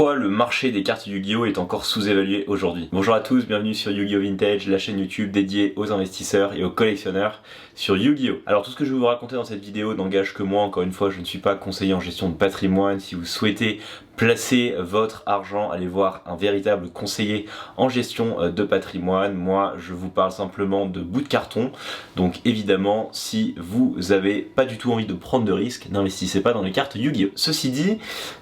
Pourquoi le marché des cartes Yu-Gi-Oh est encore sous-évalué aujourd'hui? Bonjour à tous, bienvenue sur Yu-Gi-Oh Vintage, la chaîne YouTube dédiée aux investisseurs et aux collectionneurs sur Yu-Gi-Oh! Alors tout ce que je vais vous raconter dans cette vidéo n'engage que moi, encore une fois je ne suis pas conseiller en gestion de patrimoine. Si vous souhaitez placer votre argent, allez voir un véritable conseiller en gestion de patrimoine. Moi je vous parle simplement de bouts de carton, donc évidemment si vous n'avez pas du tout envie de prendre de risques, n'investissez pas dans les cartes Yu-Gi-Oh! Ceci dit,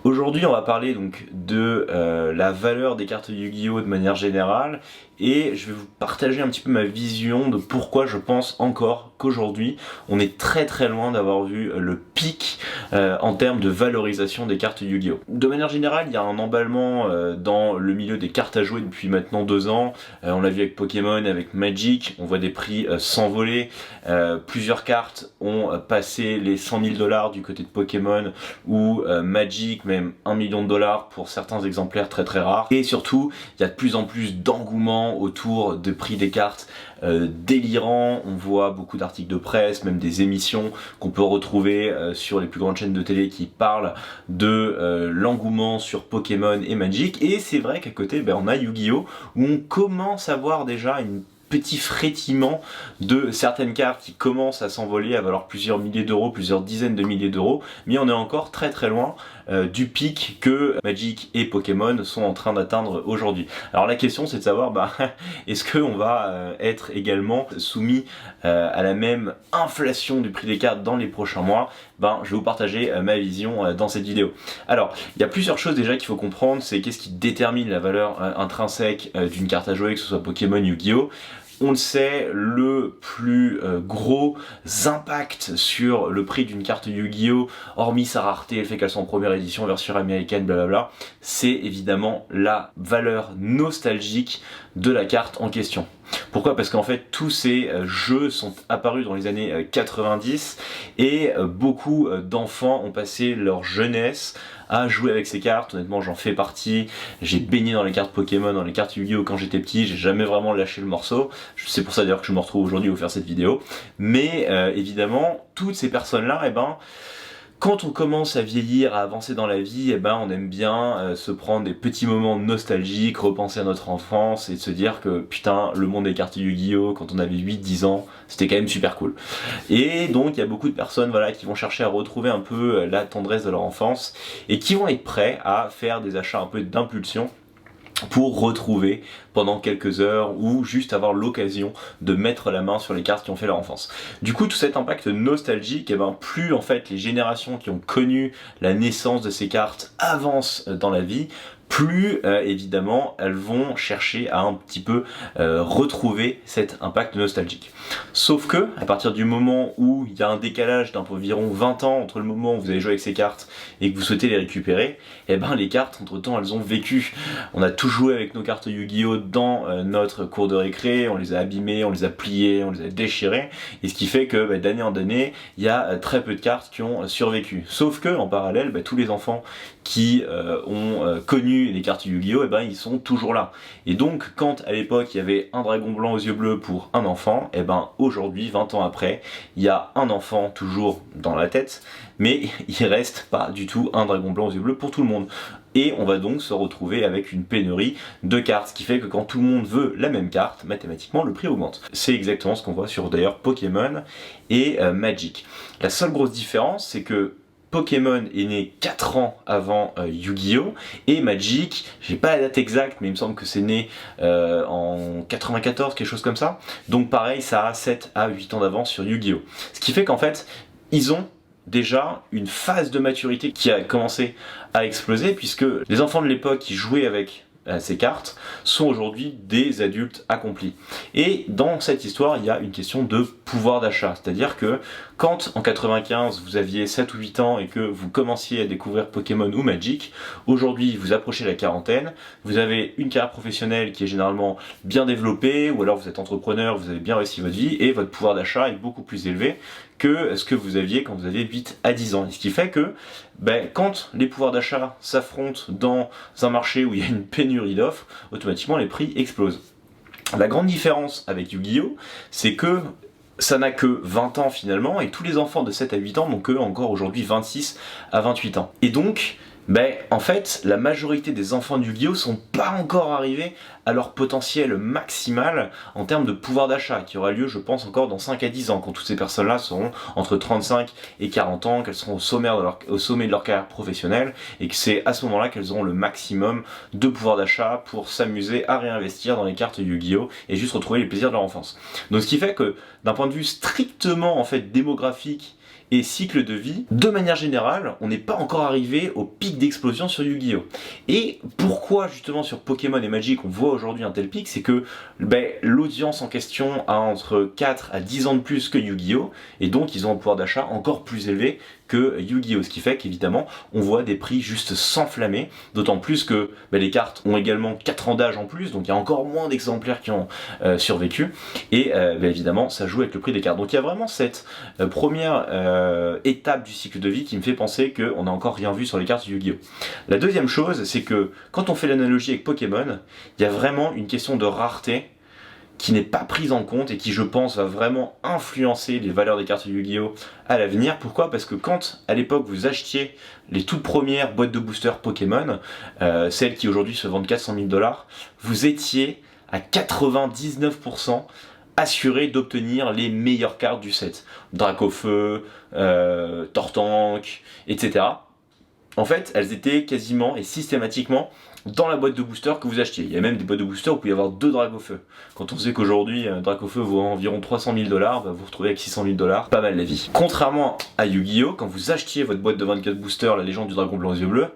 aujourd'hui on va parler donc de la valeur des cartes Yu-Gi-Oh! De manière générale, et je vais vous partager un petit peu ma vision de pourquoi je pense encore qu'aujourd'hui on est très loin d'avoir vu le pic en termes de valorisation des cartes Yu-Gi-Oh! De manière générale, il y a un emballement dans le milieu des cartes à jouer depuis maintenant 2 ans. On l'a vu avec Pokémon, avec Magic, on voit des prix s'envoler. Plusieurs cartes ont passé les 100 000 $ du côté de Pokémon ou Magic, même 1 million de $ pour certains exemplaires très rares. Et surtout, il y a de plus en plus d'engouement autour de prix des cartes délirants. On voit beaucoup d'articles de presse, même des émissions qu'on peut retrouver sur les plus grandes chaînes de télé qui parlent de l'engouement sur Pokémon et Magic. Et c'est vrai qu'à côté, on a Yu-Gi-Oh! Où on commence à voir déjà une petit frétillement de certaines cartes qui commencent à s'envoler, à valoir plusieurs milliers d'euros, plusieurs dizaines de milliers d'euros, mais on est encore très loin du pic que Magic et Pokémon sont en train d'atteindre aujourd'hui. Alors la question c'est de savoir, est-ce qu'on va être également soumis à la même inflation du prix des cartes dans les prochains mois? Je vais vous partager ma vision dans cette vidéo. Alors, il y a plusieurs choses déjà qu'il faut comprendre, c'est qu'est-ce qui détermine la valeur intrinsèque d'une carte à jouer, que ce soit Pokémon, Yu-Gi-Oh! On le sait, le plus gros impact sur le prix d'une carte Yu-Gi-Oh! Hormis sa rareté, le fait qu'elle soit en première édition, version américaine, blablabla, c'est évidemment la valeur nostalgique de la carte en question. Pourquoi? Parce qu'en fait tous ces jeux sont apparus dans les années 90 et beaucoup d'enfants ont passé leur jeunesse à jouer avec ces cartes. Honnêtement j'en fais partie, j'ai baigné dans les cartes Pokémon, dans les cartes Yu-Gi-Oh! Quand j'étais petit, j'ai jamais vraiment lâché le morceau. C'est pour ça d'ailleurs que je me retrouve aujourd'hui à vous faire cette vidéo. Mais évidemment toutes ces personnes là, quand on commence à vieillir, à avancer dans la vie, on aime bien se prendre des petits moments nostalgiques, repenser à notre enfance et de se dire que putain, le monde des cartes Yu-Gi-Oh! Quand on avait 8-10 ans, c'était quand même super cool. Et donc il y a beaucoup de personnes qui vont chercher à retrouver un peu la tendresse de leur enfance et qui vont être prêts à faire des achats un peu d'impulsion pour retrouver pendant quelques heures ou juste avoir l'occasion de mettre la main sur les cartes qui ont fait leur enfance. Du coup tout cet impact nostalgique, plus en fait les générations qui ont connu la naissance de ces cartes avancent dans la vie, plus évidemment elles vont chercher à un petit peu retrouver cet impact nostalgique. Sauf que à partir du moment où il y a un décalage d'environ 20 ans entre le moment où vous avez joué avec ces cartes et que vous souhaitez les récupérer, les cartes entre temps elles ont vécu. On a tous joué avec nos cartes Yu-Gi-Oh! Dans notre cours de récré, on les a abîmées, on les a pliées, on les a déchirées, et ce qui fait que d'année en année il y a très peu de cartes qui ont survécu. Sauf que en parallèle tous les enfants qui ont connu les cartes Yu-Gi-Oh! Ils sont toujours là. Et donc quand à l'époque il y avait un dragon blanc aux yeux bleus pour un enfant, aujourd'hui 20 ans après il y a un enfant toujours dans la tête, mais il reste pas du tout un dragon blanc aux yeux bleus pour tout le monde. Et on va donc se retrouver avec une pénurie de cartes, ce qui fait que quand tout le monde veut la même carte, mathématiquement le prix augmente. C'est exactement ce qu'on voit sur d'ailleurs Pokémon et Magic. La seule grosse différence c'est que Pokémon est né 4 ans avant Yu-Gi-Oh! Et Magic, j'ai pas la date exacte, mais il me semble que c'est né en 94, quelque chose comme ça. Donc pareil, ça a 7 à 8 ans d'avance sur Yu-Gi-Oh! Ce qui fait qu'en fait, ils ont déjà une phase de maturité qui a commencé à exploser, puisque les enfants de l'époque qui jouaient avec ces cartes sont aujourd'hui des adultes accomplis. Et dans cette histoire, il y a une question de pouvoir d'achat, c'est-à-dire que quand en 95 vous aviez 7 ou 8 ans et que vous commenciez à découvrir Pokémon ou Magic, aujourd'hui vous approchez la quarantaine, vous avez une carrière professionnelle qui est généralement bien développée, ou alors vous êtes entrepreneur, vous avez bien réussi votre vie et votre pouvoir d'achat est beaucoup plus élevé que ce que vous aviez quand vous aviez 8 à 10 ans. Et ce qui fait que quand les pouvoirs d'achat s'affrontent dans un marché où il y a une pénurie d'offres, automatiquement les prix explosent. La grande différence avec Yu-Gi-Oh! C'est que ça n'a que 20 ans finalement, et tous les enfants de 7 à 8 ans n'ont que encore aujourd'hui 26 à 28 ans. Et donc, Ben, en fait, la majorité des enfants de Yu-Gi-Oh! Sont pas encore arrivés à leur potentiel maximal en termes de pouvoir d'achat, qui aura lieu, je pense, encore dans 5 à 10 ans, quand toutes ces personnes-là seront entre 35 et 40 ans, qu'elles seront au sommet de leur carrière professionnelle, et que c'est à ce moment-là qu'elles auront le maximum de pouvoir d'achat pour s'amuser à réinvestir dans les cartes Yu-Gi-Oh! Et juste retrouver les plaisirs de leur enfance. Donc ce qui fait que, d'un point de vue strictement en fait démographique, et cycle de vie, de manière générale, on n'est pas encore arrivé au pic d'explosion sur Yu-Gi-Oh! Et pourquoi justement sur Pokémon et Magic on voit aujourd'hui un tel pic, c'est que l'audience en question a entre 4 à 10 ans de plus que Yu-Gi-Oh! Et donc ils ont un pouvoir d'achat encore plus élevé que Yu-Gi-Oh! Ce qui fait qu'évidemment on voit des prix juste s'enflammer, d'autant plus que les cartes ont également 4 ans d'âge en plus, donc il y a encore moins d'exemplaires qui ont survécu, et évidemment ça joue avec le prix des cartes. Donc il y a vraiment cette première étape du cycle de vie qui me fait penser qu'on n'a encore rien vu sur les cartes Yu-Gi-Oh! La deuxième chose, c'est que quand on fait l'analogie avec Pokémon, il y a vraiment une question de rareté qui n'est pas prise en compte et qui, je pense, va vraiment influencer les valeurs des cartes Yu-Gi-Oh! À l'avenir. Pourquoi ? Parce que quand, à l'époque, vous achetiez les toutes premières boîtes de boosters Pokémon, celles qui aujourd'hui se vendent 400 000 $, vous étiez à 99% assuré d'obtenir les meilleures cartes du set. Dracofeu, Tortank, etc. En fait, elles étaient quasiment et systématiquement dans la boîte de booster que vous achetiez. Il y a même des boîtes de booster où vous pouvez avoir 2 Dracofeu. Quand on sait qu'aujourd'hui, un Dracofeu vaut environ 300 000 $, vous vous retrouvez avec 600 000 $, pas mal la vie. Contrairement à Yu-Gi-Oh! Quand vous achetiez votre boîte de 24 boosters, la légende du dragon blanc aux yeux bleus,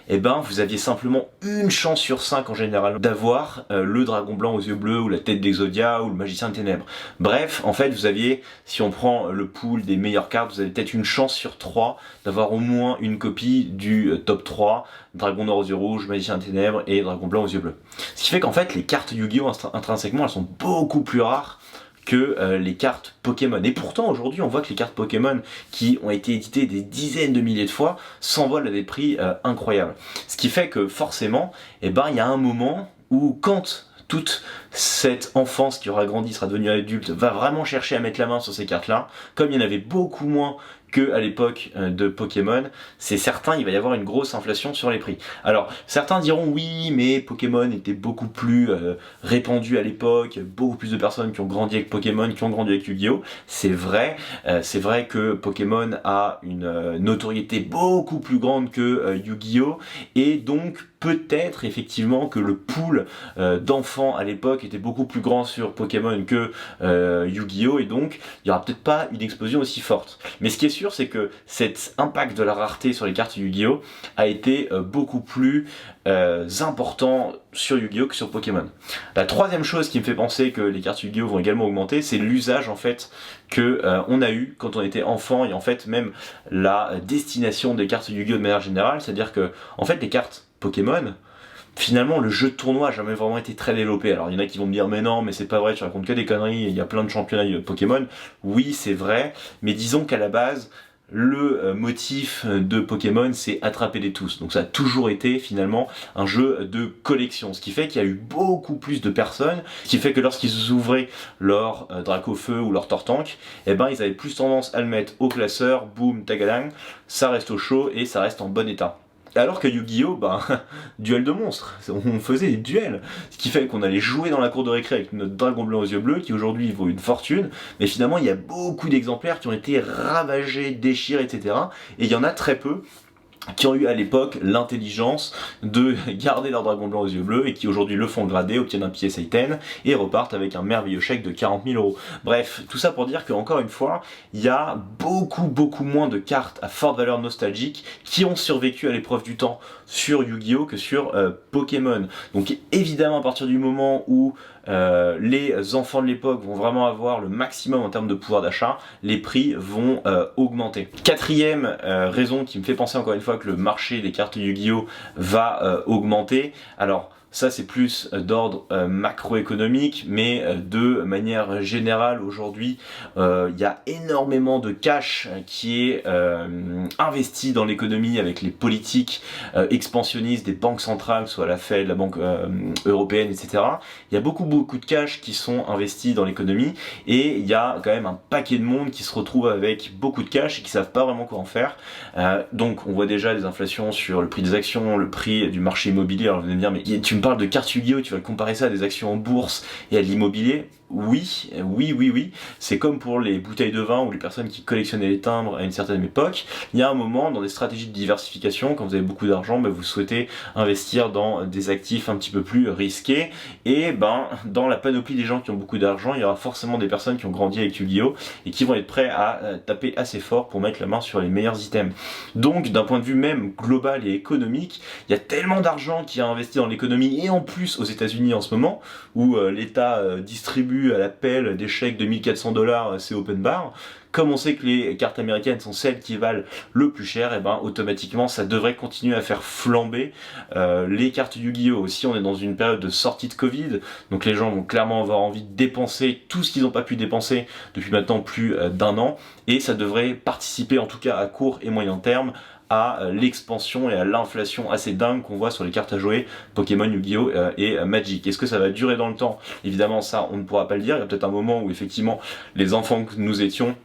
vous aviez simplement une chance sur 5 en général d'avoir le dragon blanc aux yeux bleus, ou la tête d'Exodia, ou le magicien de ténèbres. Bref, en fait, vous aviez, si on prend le pool des meilleures cartes, vous avez peut-être une chance sur 3 d'avoir au moins une copie du top 3, dragon noir aux yeux rouges, magicien de ténèbres et dragon blanc aux yeux bleus. Ce qui fait qu'en fait, les cartes Yu-Gi-Oh! Intrinsèquement, elles sont beaucoup plus rares que les cartes Pokémon. Et pourtant, aujourd'hui, on voit que les cartes Pokémon qui ont été éditées des dizaines de milliers de fois s'envolent à des prix incroyables. Ce qui fait que forcément, il y a un moment où quand toute cette enfance qui aura grandi, sera devenue adulte, va vraiment chercher à mettre la main sur ces cartes-là, comme il y en avait beaucoup moins qu'à l'époque de Pokémon, c'est certain, il va y avoir une grosse inflation sur les prix. Alors, certains diront oui, mais Pokémon était beaucoup plus répandu à l'époque, beaucoup plus de personnes qui ont grandi avec Pokémon, qui ont grandi avec Yu-Gi-Oh! C'est vrai que Pokémon a une notoriété beaucoup plus grande que Yu-Gi-Oh! Et donc, peut-être effectivement que le pool d'enfants à l'époque était beaucoup plus grand sur Pokémon que Yu-Gi-Oh! Et donc il n'y aura peut-être pas une explosion aussi forte. Mais ce qui est sûr, c'est que cet impact de la rareté sur les cartes Yu-Gi-Oh! A été beaucoup plus important sur Yu-Gi-Oh! Que sur Pokémon. La troisième chose qui me fait penser que les cartes Yu-Gi-Oh! Vont également augmenter, c'est l'usage en fait que on a eu quand on était enfant, et en fait même la destination des cartes Yu-Gi-Oh! De manière générale, c'est-à-dire que en fait les cartes Pokémon, finalement le jeu de tournoi a jamais vraiment été très développé. Alors il y en a qui vont me dire mais non, mais c'est pas vrai, tu racontes que des conneries, il y a plein de championnats Pokémon. Oui, c'est vrai, mais disons qu'à la base le motif de Pokémon, c'est attraper les tous. Donc ça a toujours été finalement un jeu de collection, ce qui fait qu'il y a eu beaucoup plus de personnes, ce qui fait que lorsqu'ils ouvraient leur Dracofeu ou leur Tortank, ils avaient plus tendance à le mettre au classeur, boum, tagadang, ça reste au chaud et ça reste en bon état. Alors que Yu-Gi-Oh! Duel de monstres, on faisait des duels, ce qui fait qu'on allait jouer dans la cour de récré avec notre dragon blanc aux yeux bleus, qui aujourd'hui vaut une fortune, mais finalement il y a beaucoup d'exemplaires qui ont été ravagés, déchirés, etc. Et il y en a très peu qui ont eu à l'époque l'intelligence de garder leur dragon blanc aux yeux bleus et qui aujourd'hui le font grader, obtiennent un PSA 10 et repartent avec un merveilleux chèque de 40 000 €. Bref, tout ça pour dire qu'encore une fois, il y a beaucoup moins de cartes à forte valeur nostalgique qui ont survécu à l'épreuve du temps sur Yu-Gi-Oh! Que sur Pokémon. Donc évidemment à partir du moment où les enfants de l'époque vont vraiment avoir le maximum en termes de pouvoir d'achat, les prix vont augmenter. Quatrième raison qui me fait penser encore une fois que le marché des cartes Yu-Gi-Oh! Va augmenter. Alors Ça c'est plus d'ordre macroéconomique, mais de manière générale aujourd'hui il y a énormément de cash qui est investi dans l'économie avec les politiques expansionnistes des banques centrales, soit la Fed, la Banque européenne, etc. Il y a beaucoup de cash qui sont investis dans l'économie et il y a quand même un paquet de monde qui se retrouve avec beaucoup de cash et qui savent pas vraiment quoi en faire. Donc on voit déjà des inflations sur le prix des actions, le prix du marché immobilier. Alors vous allez me dire mais tu me parles de cartes Yu-Gi-Oh, tu vas comparer ça à des actions en bourse et à de l'immobilier? Oui. C'est comme pour les bouteilles de vin ou les personnes qui collectionnaient les timbres à une certaine époque. Il y a un moment, dans des stratégies de diversification, quand vous avez beaucoup d'argent, vous souhaitez investir dans des actifs un petit peu plus risqués. Et dans la panoplie des gens qui ont beaucoup d'argent, il y aura forcément des personnes qui ont grandi avec Yu-Gi-Oh et qui vont être prêts à taper assez fort pour mettre la main sur les meilleurs items. Donc, d'un point de vue même global et économique, il y a tellement d'argent qui est investi dans l'économie et en plus aux États-Unis en ce moment, où l'État distribue à l'appel des chèques de 1400 $, c'est open bar. Comme on sait que les cartes américaines sont celles qui valent le plus cher, et automatiquement ça devrait continuer à faire flamber les cartes Yu-Gi-Oh! Aussi, on est dans une période de sortie de Covid, donc les gens vont clairement avoir envie de dépenser tout ce qu'ils n'ont pas pu dépenser depuis maintenant plus d'un an, et ça devrait participer en tout cas à court et moyen terme à l'expansion et à l'inflation assez dingue qu'on voit sur les cartes à jouer Pokémon, Yu-Gi-Oh! Et Magic. Est-ce que ça va durer dans le temps? Évidemment ça on ne pourra pas le dire, il y a peut-être un moment où effectivement les enfants que nous étions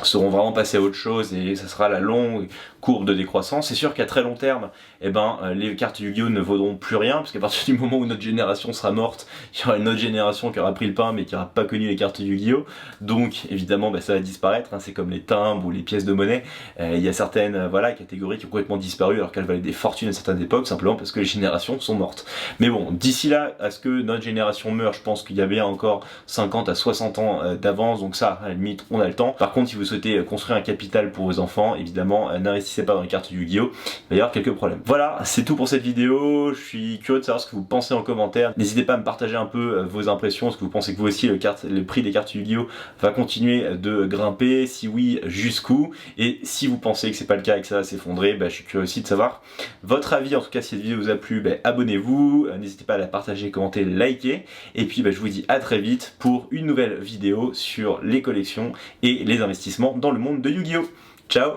seront vraiment passés à autre chose et ça sera la longue courbe de décroissance. C'est sûr qu'à très long terme, les cartes Yu-Gi-Oh! Ne vaudront plus rien, parce qu'à partir du moment où notre génération sera morte, il y aura une autre génération qui aura pris le pain mais qui n'aura pas connu les cartes Yu-Gi-Oh! Donc évidemment ça va disparaître, c'est comme les timbres ou les pièces de monnaie. Il y a certaines catégories qui ont complètement disparu alors qu'elles valaient des fortunes à certaines époques, simplement parce que les générations sont mortes. Mais bon, d'ici là, à ce que notre génération meure, je pense qu'il y avait encore 50 à 60 ans d'avance, donc ça, à la limite, on a le temps. Par contre, si vous souhaitez construire un capital pour vos enfants, évidemment, n'investissez pas dans les cartes Yu-Gi-Oh! Il va y avoir quelques problèmes. Voilà, c'est tout pour cette vidéo. Je suis curieux de savoir ce que vous pensez en commentaire. N'hésitez pas à me partager un peu vos impressions. Est-ce que vous pensez que vous aussi, le prix des cartes Yu-Gi-Oh! Va continuer de grimper? Si oui, jusqu'où? Et si vous pensez que c'est pas le cas et que ça va s'effondrer, je suis curieux aussi de savoir votre avis. En tout cas, si cette vidéo vous a plu, abonnez-vous. N'hésitez pas à la partager, commenter, liker. Et puis, je vous dis à très vite pour une nouvelle vidéo sur les collections et les investissements dans le monde de Yu-Gi-Oh! Ciao!